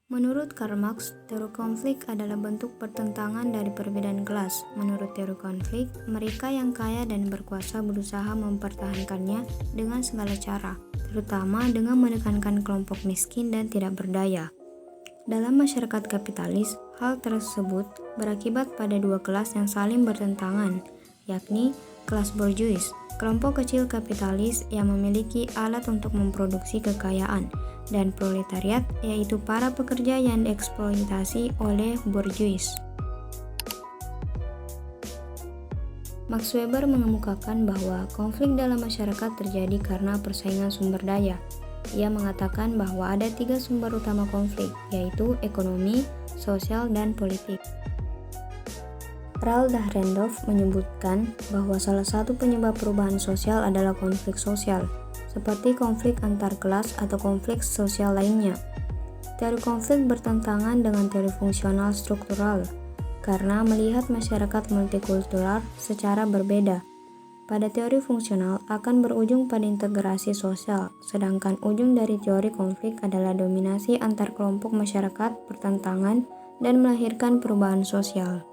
Menurut Karl Marx, teori konflik adalah bentuk pertentangan dari perbedaan kelas. Menurut teori konflik, mereka yang kaya dan berkuasa berusaha mempertahankannya dengan segala cara, terutama dengan menekankan kelompok miskin dan tidak berdaya. Dalam masyarakat kapitalis, hal tersebut berakibat pada dua kelas yang saling bertentangan, yakni kelas borjuis, kelompok kecil kapitalis yang memiliki alat untuk memproduksi kekayaan, dan proletariat, yaitu para pekerja yang dieksploitasi oleh borjuis. Max Weber mengemukakan bahwa konflik dalam masyarakat terjadi karena persaingan sumber daya. Ia mengatakan bahwa ada 3 sumber utama konflik, yaitu ekonomi, sosial, dan politik. Roald Dahrendorf menyebutkan bahwa salah satu penyebab perubahan sosial adalah konflik sosial, seperti konflik antar kelas atau konflik sosial lainnya. Teori konflik bertentangan dengan teori fungsional struktural, karena melihat masyarakat multikultural secara berbeda. Pada teori fungsional akan berujung pada integrasi sosial, sedangkan ujung dari teori konflik adalah dominasi antar kelompok masyarakat bertentangan dan melahirkan perubahan sosial.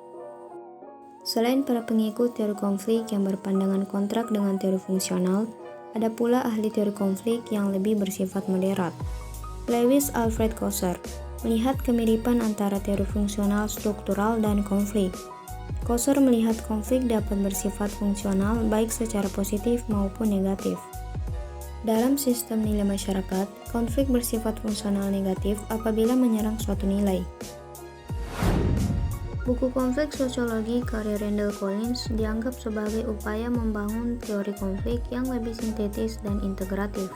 Selain para pengikut teori konflik yang berpandangan kontrak dengan teori fungsional, ada pula ahli teori konflik yang lebih bersifat moderat. Lewis Alfred Kosser melihat kemiripan antara teori fungsional struktural dan konflik. Kosser melihat konflik dapat bersifat fungsional baik secara positif maupun negatif. Dalam sistem nilai masyarakat, konflik bersifat fungsional negatif apabila menyerang suatu nilai. Buku Konflik Sosiologi karya Randall Collins dianggap sebagai upaya membangun teori konflik yang lebih sintetis dan integratif.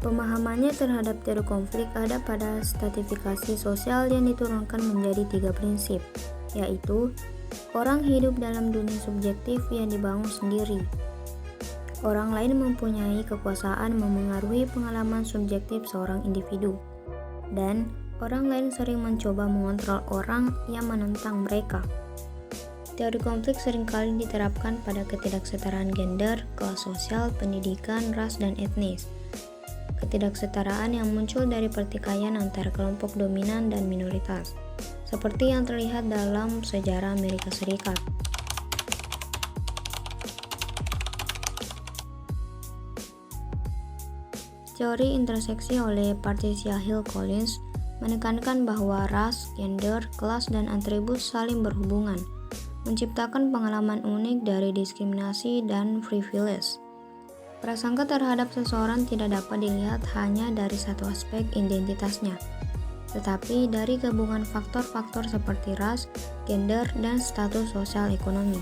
Pemahamannya terhadap teori konflik ada pada stratifikasi sosial yang diturunkan menjadi 3 prinsip, yaitu orang hidup dalam dunia subjektif yang dibangun sendiri. Orang lain mempunyai kekuasaan memengaruhi pengalaman subjektif seorang individu. Dan orang lain sering mencoba mengontrol orang yang menentang mereka. Teori konflik seringkali diterapkan pada ketidaksetaraan gender, kelas sosial, pendidikan, ras, dan etnis. Ketidaksetaraan yang muncul dari pertikaian antara kelompok dominan dan minoritas, seperti yang terlihat dalam sejarah Amerika Serikat. Teori interseksi oleh Patricia Hill Collins menekankan bahwa ras, gender, kelas, dan atribut saling berhubungan, menciptakan pengalaman unik dari diskriminasi dan privilege. Prasangka terhadap seseorang tidak dapat dilihat hanya dari satu aspek identitasnya, tetapi dari gabungan faktor-faktor seperti ras, gender, dan status sosial ekonomi.